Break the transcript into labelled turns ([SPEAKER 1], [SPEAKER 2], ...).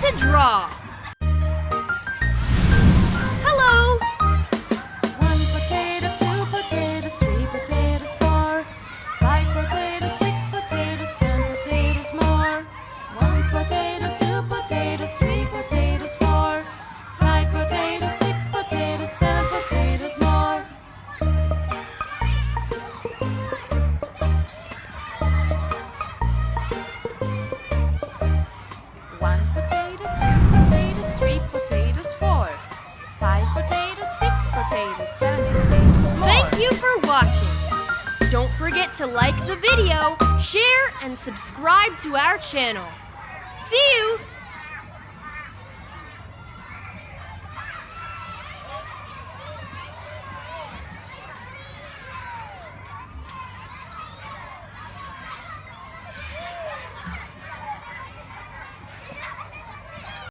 [SPEAKER 1] to draw. Hello!
[SPEAKER 2] 1 potato, 2 potatoes, 3 potatoes, 4, 5 potatoes, 6 potatoes, 7 potatoes more. 1 potato, 2 potatoes, 3 potatoes, 4, 5 potatoes, 6 potatoes, 7 potatoes more.
[SPEAKER 1] Thank you for watching. Don't forget to like the video, share, and subscribe to our channel. See you!